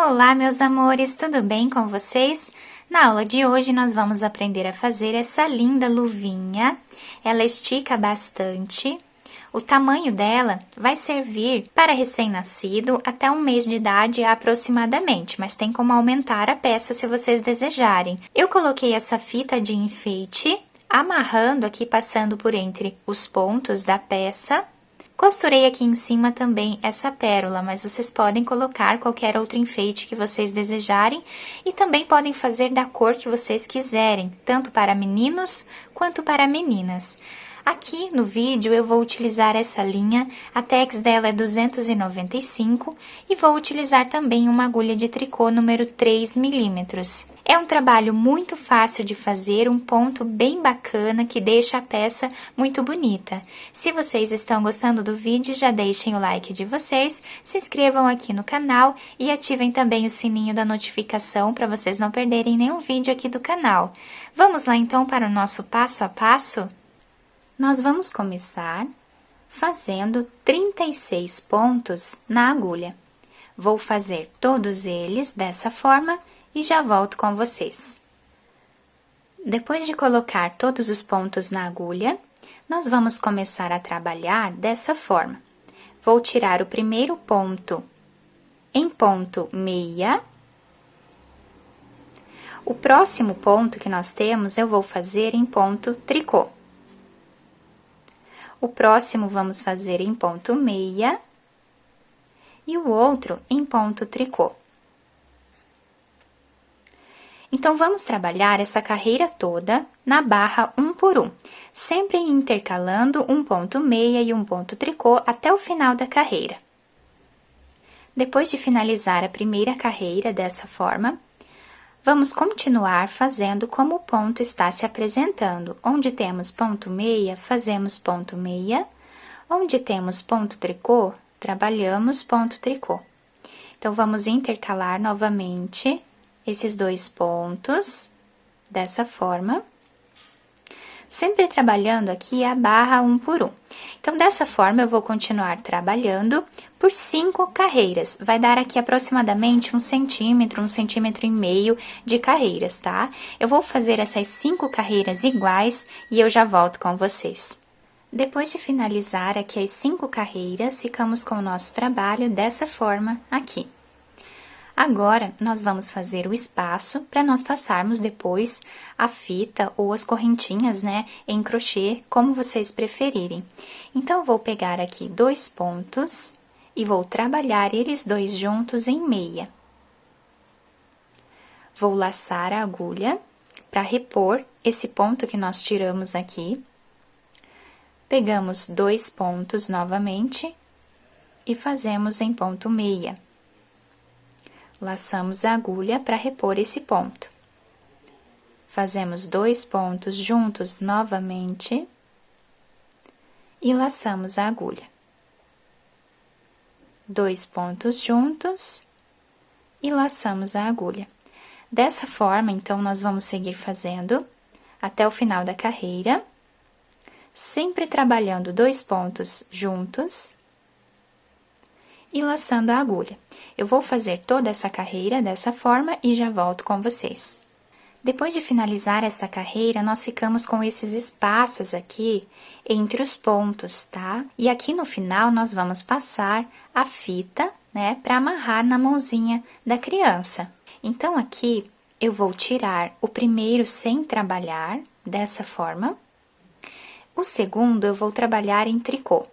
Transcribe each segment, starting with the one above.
Olá, meus amores, tudo bem com vocês? Na aula de hoje, nós vamos aprender a fazer essa linda luvinha. Ela estica bastante. O tamanho dela vai servir para recém-nascido até 1 mês de idade aproximadamente, mas tem como aumentar a peça se vocês desejarem. Eu coloquei essa fita de enfeite, amarrando aqui, passando por entre os pontos da peça. Costurei aqui em cima também essa pérola, mas vocês podem colocar qualquer outro enfeite que vocês desejarem e também podem fazer da cor que vocês quiserem, tanto para meninos quanto para meninas. Aqui no vídeo eu vou utilizar essa linha, a tex dela é 295 e vou utilizar também uma agulha de tricô número 3 milímetros. É um trabalho muito fácil de fazer, um ponto bem bacana que deixa a peça muito bonita. Se vocês estão gostando do vídeo, já deixem o like de vocês, se inscrevam aqui no canal e ativem também o sininho da notificação para vocês não perderem nenhum vídeo aqui do canal. Vamos lá então para o nosso passo a passo? Nós vamos começar fazendo 36 pontos na agulha. Vou fazer todos eles dessa forma e já volto com vocês. Depois de colocar todos os pontos na agulha, nós vamos começar a trabalhar dessa forma. Vou tirar o primeiro ponto em ponto meia. O próximo ponto que nós temos, eu vou fazer em ponto tricô. O próximo vamos fazer em ponto meia e o outro em ponto tricô. Então, vamos trabalhar essa carreira toda na barra 1 por 1, sempre intercalando um ponto meia e um ponto tricô até o final da carreira. Depois de finalizar a primeira carreira dessa forma, vamos continuar fazendo como o ponto está se apresentando. Onde temos ponto meia, fazemos ponto meia. Onde temos ponto tricô, trabalhamos ponto tricô. Então, vamos intercalar novamente esses dois pontos, dessa forma. Sempre trabalhando aqui a barra 1 por 1. Então, dessa forma, eu vou continuar trabalhando por 5 carreiras. Vai dar aqui aproximadamente 1 centímetro, 1,5 centímetros de carreiras, tá? Eu vou fazer essas 5 carreiras iguais e eu já volto com vocês. Depois de finalizar aqui as 5 carreiras, ficamos com o nosso trabalho dessa forma aqui. Agora, nós vamos fazer o espaço para nós passarmos depois a fita ou as correntinhas, né, em crochê, como vocês preferirem. Então, eu vou pegar aqui 2 pontos e vou trabalhar eles dois juntos em meia. Vou laçar a agulha para repor esse ponto que nós tiramos aqui. Pegamos 2 pontos novamente e fazemos em ponto meia. Laçamos a agulha para repor esse ponto. Fazemos 2 pontos juntos novamente e laçamos a agulha. 2 pontos juntos e laçamos a agulha. Dessa forma, então, nós vamos seguir fazendo até o final da carreira, sempre trabalhando 2 pontos juntos e laçando a agulha. Eu vou fazer toda essa carreira dessa forma e já volto com vocês. Depois de finalizar essa carreira, nós ficamos com esses espaços aqui entre os pontos, tá? E aqui no final, nós vamos passar a fita, né, para amarrar na mãozinha da criança. Então, aqui, eu vou tirar o primeiro sem trabalhar, dessa forma. O segundo, eu vou trabalhar em tricô.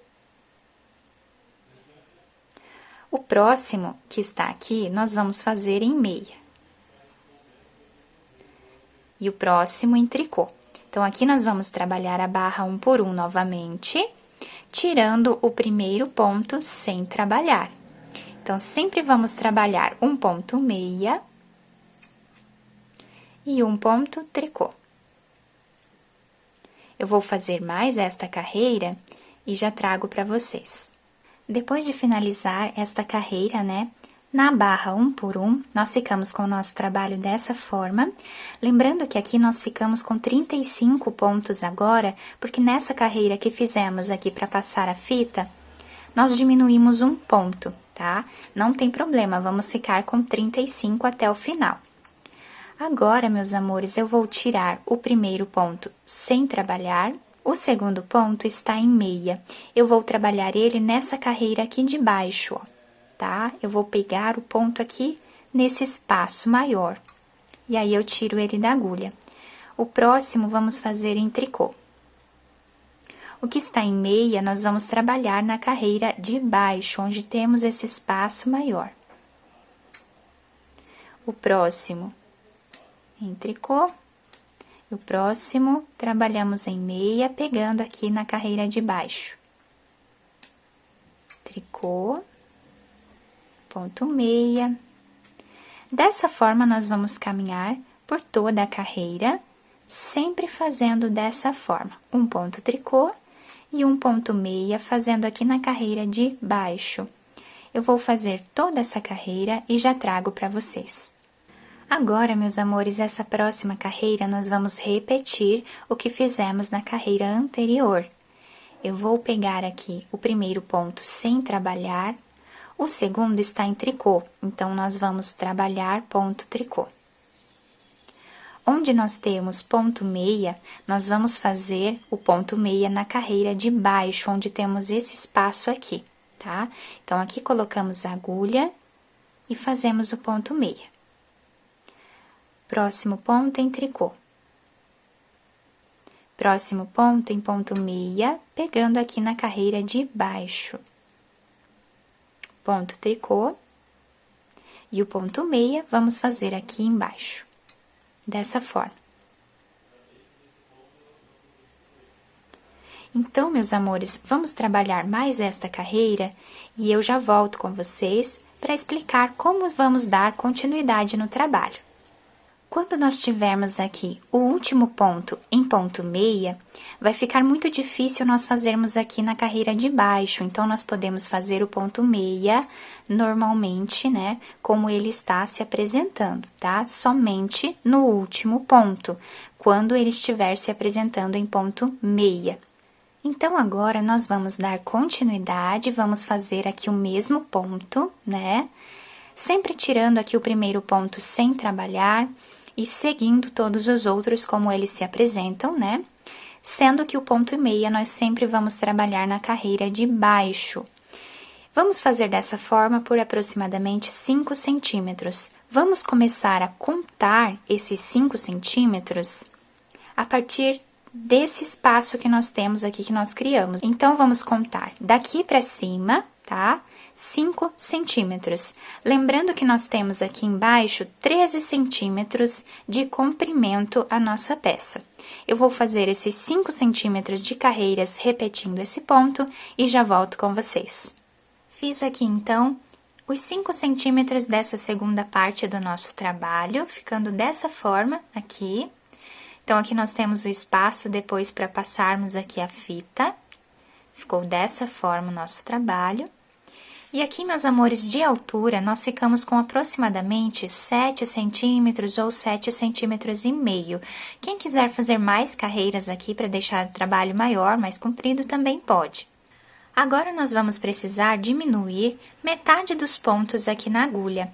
O próximo, que está aqui, nós vamos fazer em meia. E o próximo em tricô. Então, aqui nós vamos trabalhar a barra 1 por 1 novamente, tirando o primeiro ponto sem trabalhar. Então, sempre vamos trabalhar um ponto meia e um ponto tricô. Eu vou fazer mais esta carreira e já trago para vocês. Depois de finalizar esta carreira, né, na barra 1 por 1, nós ficamos com o nosso trabalho dessa forma. Lembrando que aqui nós ficamos com 35 pontos agora, porque nessa carreira que fizemos aqui para passar a fita, nós diminuímos um ponto, tá? Não tem problema, vamos ficar com 35 até o final. Agora, meus amores, eu vou tirar o primeiro ponto sem trabalhar. O segundo ponto está em meia. Eu vou trabalhar ele nessa carreira aqui de baixo, ó, tá? Eu vou pegar o ponto aqui nesse espaço maior. E aí, eu tiro ele da agulha. O próximo, vamos fazer em tricô. O que está em meia, nós vamos trabalhar na carreira de baixo, onde temos esse espaço maior. O próximo em tricô, o próximo trabalhamos em meia, pegando aqui na carreira de baixo. Tricô, ponto meia. Dessa forma, nós vamos caminhar por toda a carreira, sempre fazendo dessa forma. Um ponto tricô e um ponto meia, fazendo aqui na carreira de baixo. Eu vou fazer toda essa carreira e já trago para vocês. Agora, meus amores, essa próxima carreira, nós vamos repetir o que fizemos na carreira anterior. Eu vou pegar aqui o primeiro ponto sem trabalhar, o segundo está em tricô, então, nós vamos trabalhar ponto tricô. Onde nós temos ponto meia, nós vamos fazer o ponto meia na carreira de baixo, onde temos esse espaço aqui, tá? Então, aqui colocamos a agulha e fazemos o ponto meia. Próximo ponto em tricô. Próximo ponto em ponto meia, pegando aqui na carreira de baixo. Ponto tricô. E o ponto meia, vamos fazer aqui embaixo. Dessa forma. Então, meus amores, vamos trabalhar mais esta carreira e eu já volto com vocês para explicar como vamos dar continuidade no trabalho. Quando nós tivermos aqui o último ponto em ponto meia, vai ficar muito difícil nós fazermos aqui na carreira de baixo, então, nós podemos fazer o ponto meia normalmente, né, como ele está se apresentando, tá? Somente no último ponto, quando ele estiver se apresentando em ponto meia. Então, agora, nós vamos dar continuidade, vamos fazer aqui o mesmo ponto, né? Sempre tirando aqui o primeiro ponto sem trabalhar, e seguindo todos os outros como eles se apresentam, né? Sendo que o ponto e meia nós sempre vamos trabalhar na carreira de baixo. Vamos fazer dessa forma por aproximadamente 5 centímetros. Vamos começar a contar esses 5 centímetros a partir desse espaço que nós temos aqui, que nós criamos. Então, vamos contar daqui para cima, tá? 5 centímetros. Lembrando que nós temos aqui embaixo 13 centímetros de comprimento a nossa peça. Eu vou fazer esses 5 centímetros de carreiras repetindo esse ponto e já volto com vocês. Fiz aqui, então, os 5 centímetros dessa segunda parte do nosso trabalho, ficando dessa forma aqui. Então, aqui nós temos o espaço depois para passarmos aqui a fita. Ficou dessa forma o nosso trabalho. E aqui, meus amores, de altura, nós ficamos com aproximadamente 7 centímetros ou 7 centímetros e meio. Quem quiser fazer mais carreiras aqui para deixar o trabalho maior, mais comprido, também pode. Agora, nós vamos precisar diminuir metade dos pontos aqui na agulha.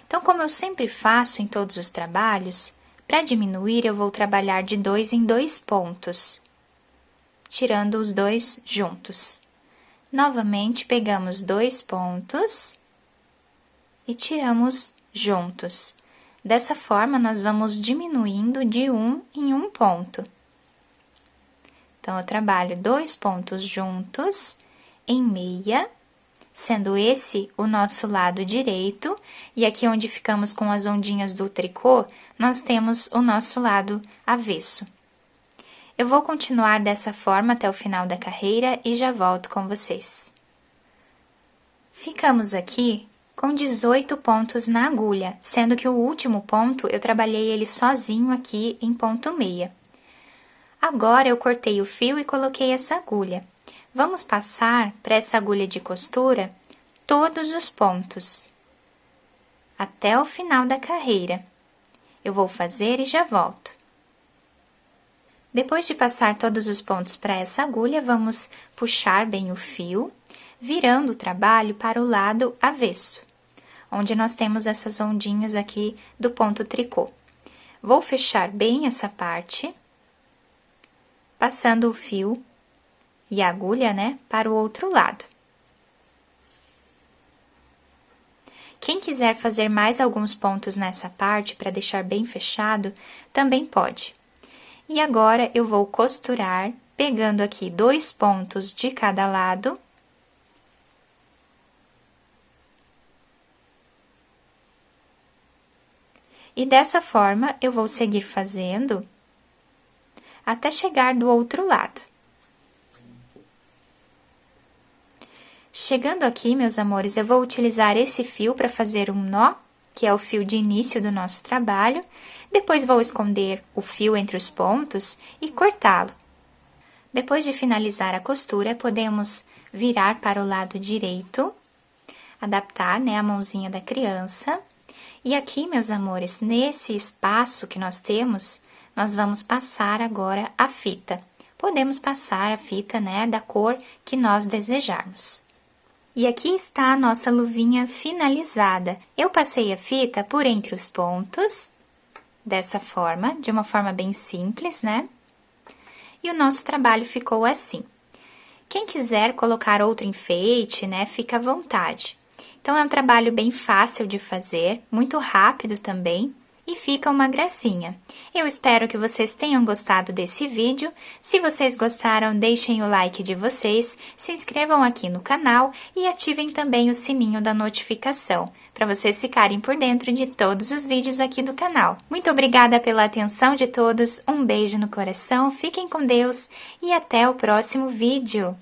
Então, como eu sempre faço em todos os trabalhos, para diminuir, eu vou trabalhar de 2 em 2 pontos, tirando os dois juntos. Novamente, pegamos 2 pontos e tiramos juntos. Dessa forma, nós vamos diminuindo de 1 em 1 ponto. Então, eu trabalho 2 pontos juntos em meia, sendo esse o nosso lado direito, e aqui onde ficamos com as ondinhas do tricô, nós temos o nosso lado avesso. Eu vou continuar dessa forma até o final da carreira e já volto com vocês. Ficamos aqui com 18 pontos na agulha, sendo que o último ponto eu trabalhei ele sozinho aqui em ponto meia. Agora, eu cortei o fio e coloquei essa agulha. Vamos passar para essa agulha de costura todos os pontos, até o final da carreira. Eu vou fazer e já volto. Depois de passar todos os pontos para essa agulha, vamos puxar bem o fio, virando o trabalho para o lado avesso, onde nós temos essas ondinhas aqui do ponto tricô. Vou fechar bem essa parte, passando o fio e a agulha, né, para o outro lado. Quem quiser fazer mais alguns pontos nessa parte para deixar bem fechado, também pode. E agora eu vou costurar, pegando aqui 2 pontos de cada lado. E dessa forma, eu vou seguir fazendo até chegar do outro lado. Chegando aqui, meus amores, eu vou utilizar esse fio para fazer um nó, que é o fio de início do nosso trabalho. Depois vou esconder o fio entre os pontos e cortá-lo. Depois de finalizar a costura, podemos virar para o lado direito, adaptar, né, a mãozinha da criança. E aqui, meus amores, nesse espaço que nós temos, nós vamos passar agora a fita. Podemos passar a fita, né, da cor que nós desejarmos. E aqui está a nossa luvinha finalizada. Eu passei a fita por entre os pontos, dessa forma, de uma forma bem simples, né? E o nosso trabalho ficou assim. Quem quiser colocar outro enfeite, né, fica à vontade. Então, é um trabalho bem fácil de fazer, muito rápido também, e fica uma gracinha. Eu espero que vocês tenham gostado desse vídeo. Se vocês gostaram, deixem o like de vocês, se inscrevam aqui no canal e ativem também o sininho da notificação, para vocês ficarem por dentro de todos os vídeos aqui do canal. Muito obrigada pela atenção de todos, um beijo no coração, fiquem com Deus e até o próximo vídeo!